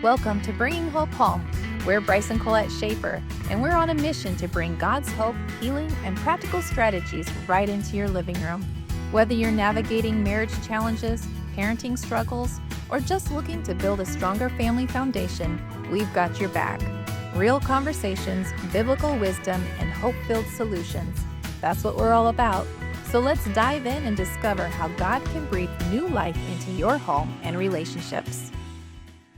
Welcome to Bringing Hope Home. We're Bryce and Colette Schaffer, and we're on a mission to bring God's hope, healing, and practical strategies right into your living room. Whether you're navigating marriage challenges, parenting struggles, or just looking to build a stronger family foundation, we've got your back. Real conversations, biblical wisdom, and hope-filled solutions. That's what we're all about. So let's dive in and discover how God can breathe new life into your home and relationships.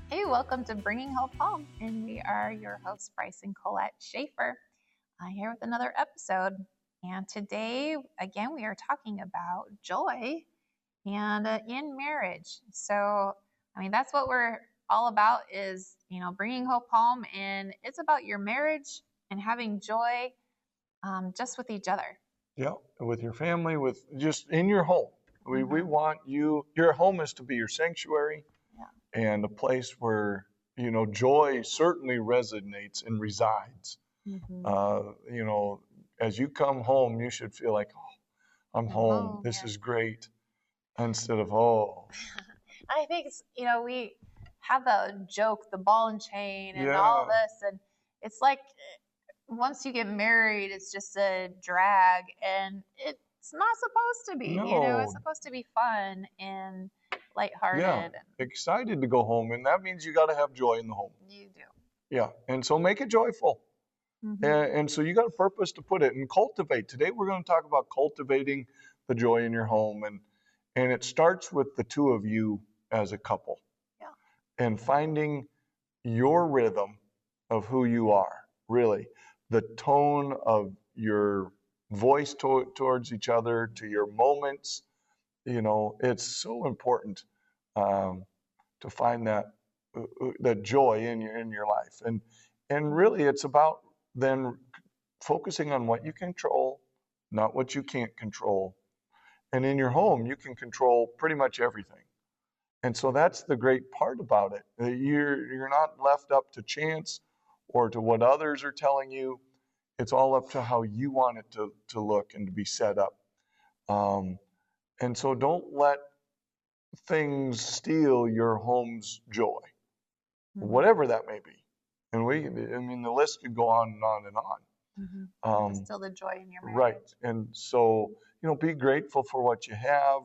Hey, welcome to Bringing Hope Home, and we are your hosts, Bryce and Colette Schaffer, here with another episode. And today, again, we are talking about joy and in marriage. So, that's what we're all about is, bringing hope home, and it's about your marriage and having joy just with each other. Yeah, with your family, with just in your home. We want your home is to be your sanctuary and a place where, joy certainly resonates and resides. As you come home, you should feel like, oh, I'm home. This is great. Instead of, oh. I think, we have the joke, the ball and chain and all this. And it's like, once you get married, it's just a drag, and it's not supposed to be. No. It's supposed to be fun and lighthearted. Yeah, excited to go home, and that means you got to have joy in the home. You do. Yeah, and so make it joyful. And so you got a purpose to put it and cultivate. Today we're going to talk about cultivating the joy in your home, and it starts with the two of you as a couple. Yeah. And finding your rhythm of who you are, really. The tone of your voice towards each other, to your moments. It's so important to find that joy in your life. And really it's about then focusing on what you control, not what you can't control. And in your home, you can control pretty much everything. And so that's the great part about it. You're not left up to chance or to what others are telling you. It's all up to how you want it to look and to be set up. And so don't let things steal your home's joy, whatever that may be. And the list could go on and on and on. Still the joy in your marriage. Right. And so, be grateful for what you have,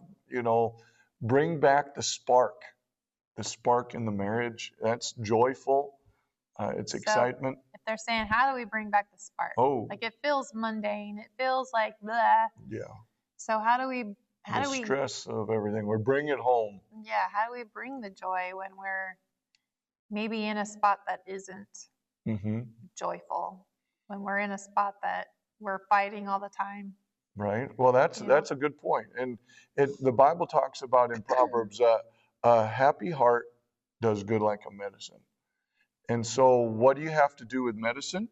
bring back the spark in the marriage. That's joyful. It's excitement. If they're saying, how do we bring back the spark? Oh. Like it feels mundane. It feels like blah. Yeah. So how do we stress of everything. We bring it home. Yeah. How do we bring the joy when we're maybe in a spot that isn't joyful, when we're in a spot that we're fighting all the time? Right. Well, that's a good point. And the Bible talks about in Proverbs, a happy heart does good like a medicine. And so what do you have to do with medicine?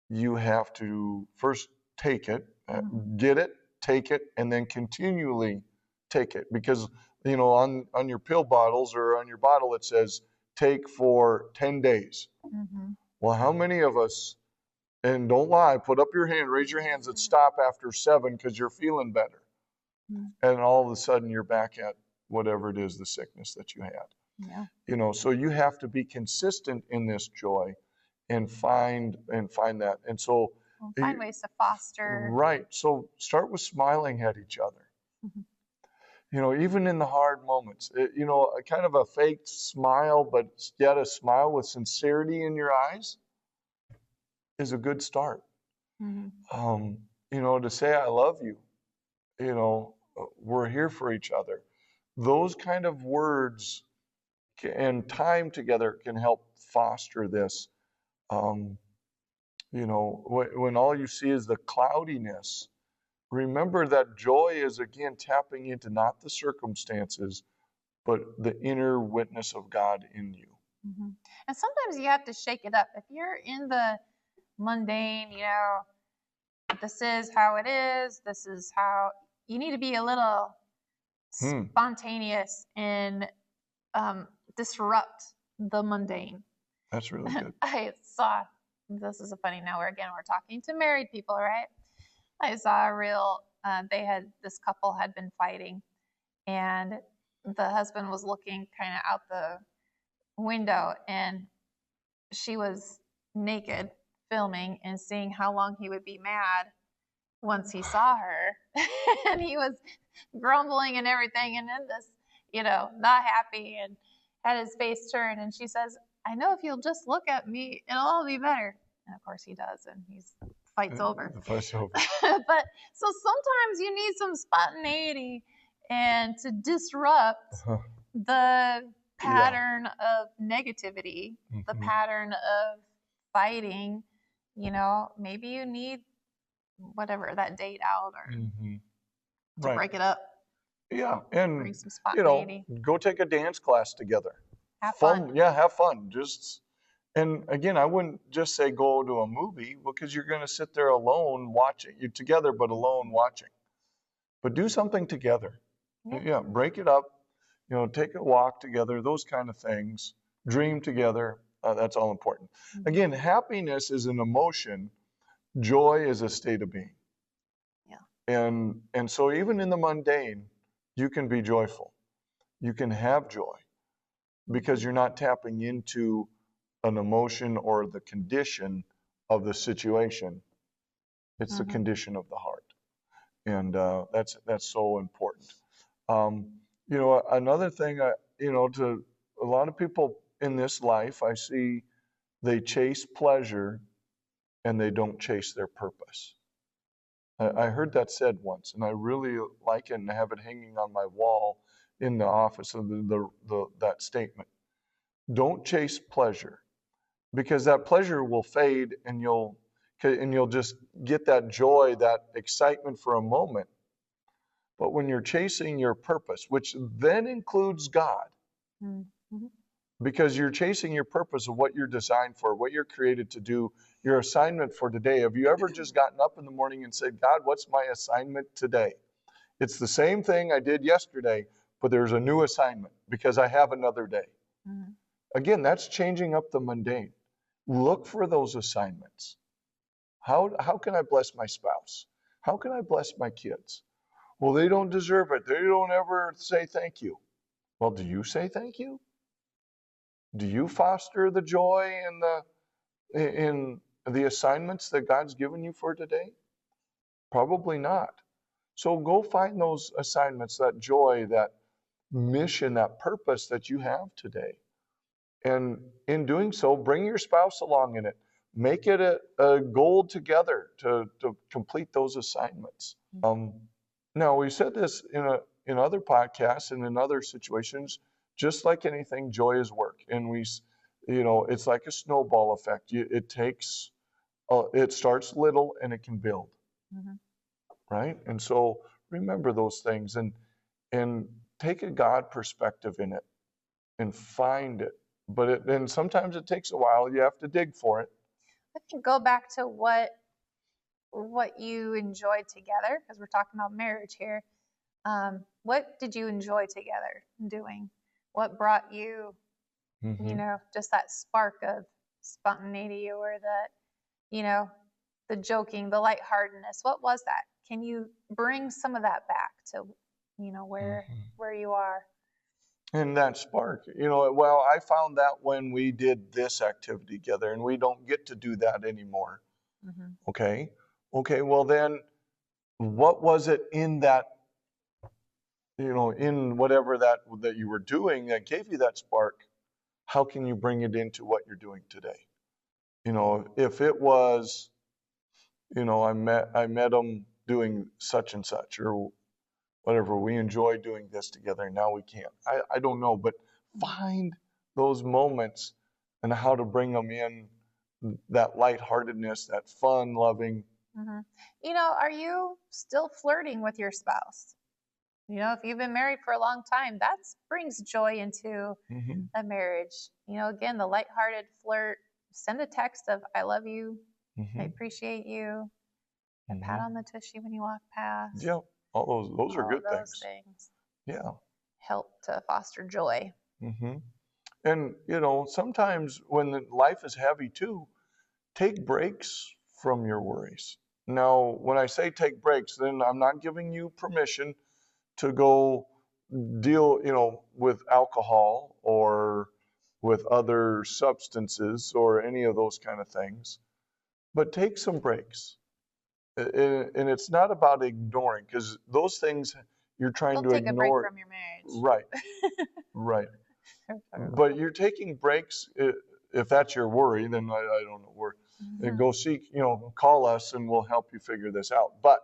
You have to first take it, get it, take it, and then continually take it. Because, on your pill bottles or on your bottle, it says take for 10 days. Well, how many of us, and don't lie, put up your hand, raise your hands and stop after 7 because you're feeling better. And all of a sudden you're back at whatever it is, the sickness that you had. Yeah. So you have to be consistent in this joy and find that. And so find ways to foster. Right. So start with smiling at each other. Even in the hard moments, a kind of a fake smile, but yet a smile with sincerity in your eyes is a good start. To say, I love you, we're here for each other. Those kind of words and time together can help foster this. When all you see is the cloudiness, remember that joy is, again, tapping into not the circumstances, but the inner witness of God in you. And sometimes you have to shake it up. If you're in the mundane, this is how it is, this is how, you need to be a little spontaneous and disrupt the mundane. That's really good. I saw, this is a funny, now we're talking to married people, right? I saw a reel, this couple had been fighting, and the husband was looking kind of out the window, and she was naked filming and seeing how long he would be mad once he saw her. And he was grumbling and everything, and then this, not happy, and had his face turned. And she says, I know if you'll just look at me, it'll all be better. And of course he does, and he fights over. The fight's over. But so sometimes you need some spontaneity and to disrupt the pattern of negativity, the pattern of fighting. Maybe you need whatever, that date out, or to break it up. Yeah, and bring some spontaneity. Go take a dance class together. Have fun. Yeah, have fun. And again, I wouldn't just say go to a movie, because you're going to sit there alone watching. You're together, but alone watching. But do something together. Yeah, break it up. Take a walk together, those kind of things. Dream together. That's all important. Again, happiness is an emotion. Joy is a state of being. Yeah. And so even in the mundane, you can be joyful. You can have joy, because you're not tapping into an emotion or the condition of the situation. It's the condition of the heart. And that's so important. Another thing, to a lot of people in this life, I see they chase pleasure and they don't chase their purpose. I heard that said once, and I really like it, and have it hanging on my wall in the office of that statement. Don't chase pleasure, because that pleasure will fade, and you'll just get that joy, that excitement for a moment. But when you're chasing your purpose, which then includes God, because you're chasing your purpose of what you're designed for, what you're created to do, your assignment for today. Have you ever just gotten up in the morning and said, God, what's my assignment today? It's the same thing I did yesterday, but there's a new assignment because I have another day. Again, that's changing up the mundane. Look for those assignments. How can I bless my spouse? How can I bless my kids? Well, they don't deserve it. They don't ever say thank you. Well, do you say thank you? Do you foster the joy in the assignments that God's given you for today? Probably not. So go find those assignments, that joy, that mission, that purpose that you have today. And in doing so, bring your spouse along in it. Make it a goal together to complete those assignments. Now, we said this in other podcasts and in other situations. Just like anything, joy is work, and it's like a snowball effect. It starts little and it can build, right? And so remember those things, and take a God perspective in it, and find it. And sometimes it takes a while. You have to dig for it. I think go back to what you enjoyed together, because we're talking about marriage here. What did you enjoy together doing? What brought you, just that spark of spontaneity, or the joking, the lightheartedness? What was that? Can you bring some of that back to, where you are? And that spark, well, I found that when we did this activity together, and we don't get to do that anymore. Okay, well then, what was it in that, in whatever that you were doing that gave you that spark? How can you bring it into what you're doing today? If it was, I met him doing such and such, or whatever, we enjoy doing this together, and now we can't. I don't know, but find those moments and how to bring them in, that lightheartedness, that fun, loving. Are you still flirting with your spouse? If you've been married for a long time, that brings joy into a marriage. Again, the lighthearted flirt. Send a text of, I love you, I appreciate you, and pat on the tushy when you walk past. Yeah, all those are good things. Yeah. Help to foster joy. And, sometimes when life is heavy too, take breaks from your worries. Now, when I say take breaks, then I'm not giving you permission to go deal, with alcohol or with other substances or any of those kind of things, but take some breaks. And it's not about ignoring, because those things you're trying Don't to take a break ignore. from your marriage. Right, right. But you're taking breaks. If that's your worry, then I don't know where. Go seek, call us and we'll help you figure this out. But,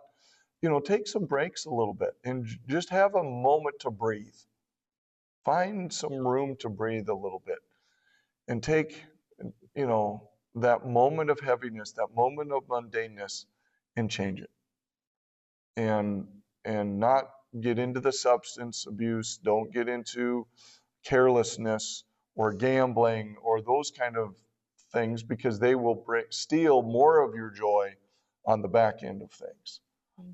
take some breaks a little bit and just have a moment to breathe. Find some room to breathe a little bit and take, that moment of heaviness, that moment of mundaneness, and change it. And not get into the substance abuse. Don't get into carelessness or gambling or those kind of things, because they will steal more of your joy on the back end of things.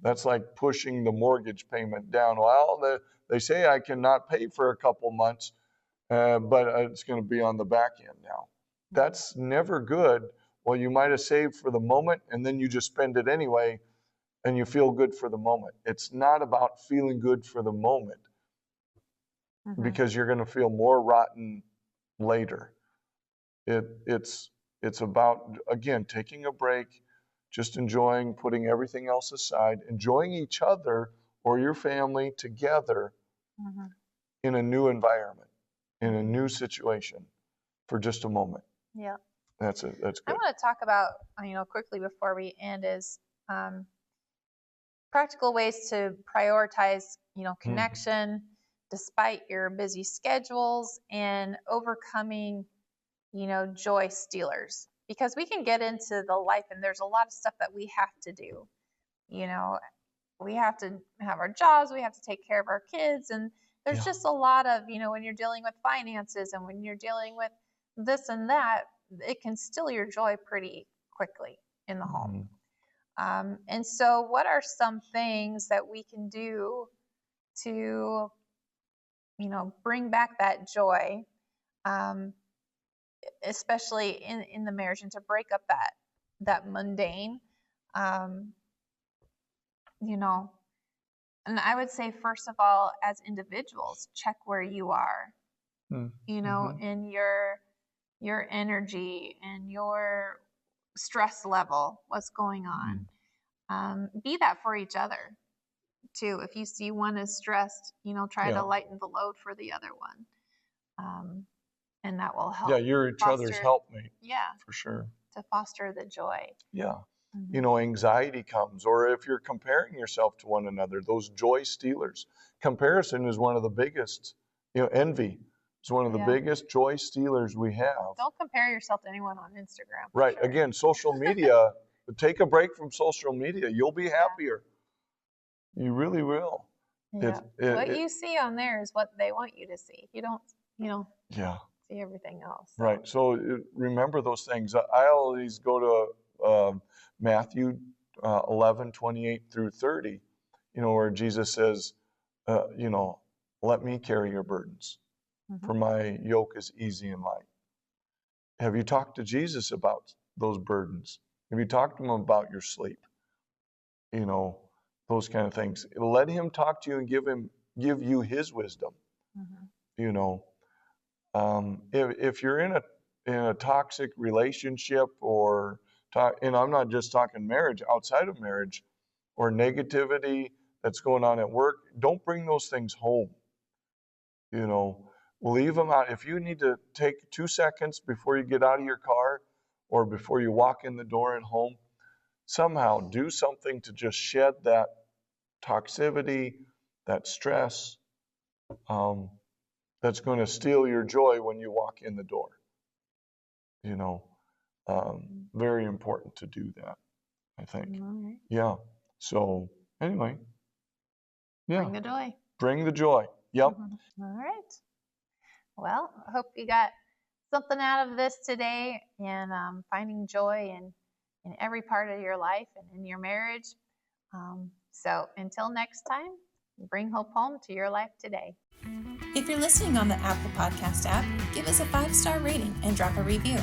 That's like pushing the mortgage payment down. Well, they say I cannot pay for a couple months, but it's going to be on the back end now. That's never good. Well, you might have saved for the moment and then you just spend it anyway and you feel good for the moment. It's not about feeling good for the moment, because you're going to feel more rotten later. It's about, again, taking a break, just enjoying, putting everything else aside, enjoying each other or your family together in a new environment, in a new situation for just a moment. Yeah. That's it. That's good. I want to talk about, quickly before we end, is practical ways to prioritize, connection despite your busy schedules, and overcoming, joy stealers. Because we can get into the life and there's a lot of stuff that we have to do. We have to have our jobs, we have to take care of our kids, and there's just a lot of, when you're dealing with finances and when you're dealing with this and that, it can steal your joy pretty quickly in the home. And so what are some things that we can do to, bring back that joy, especially in the marriage, and to break up that mundane, and I would say, first of all, as individuals, check where you are, in your energy and your stress level, what's going on. Be that for each other too. If you see one is stressed, try to lighten the load for the other one. And that will help. Yeah, you're each other's helpmate. Yeah. For sure. To foster the joy. Yeah. Anxiety comes, or if you're comparing yourself to one another, those joy stealers. Comparison is one of the biggest, envy is one of the biggest joy stealers we have. Don't compare yourself to anyone on Instagram. Right. Sure. Again, social media, take a break from social media. You'll be happier. You really will. Yeah. What you see on there is what they want you to see. You don't, see everything else. So. Right. So remember those things. I always go to Matthew 11:28-30, where Jesus says, let me carry your burdens, for my yoke is easy and light. Have you talked to Jesus about those burdens? Have you talked to him about your sleep? Those kind of things. Let him talk to you and give you his wisdom. If you're in a toxic relationship, and I'm not just talking marriage, outside of marriage, or negativity that's going on at work, don't bring those things home. Leave them out. If you need to take 2 seconds before you get out of your car or before you walk in the door at home, somehow do something to just shed that toxicity, that stress, that's going to steal your joy when you walk in the door. Very important to do that, I think. Right. Yeah. So anyway. Yeah. Bring the joy. Bring the joy. Yep. All right. Well, I hope you got something out of this today, and finding joy in every part of your life and in your marriage. So until next time, bring hope home to your life today. If you're listening on the Apple Podcast app, give us a 5-star rating and drop a review.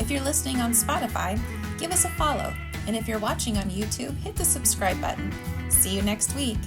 If you're listening on Spotify, give us a follow. And if you're watching on YouTube, hit the subscribe button. See you next week.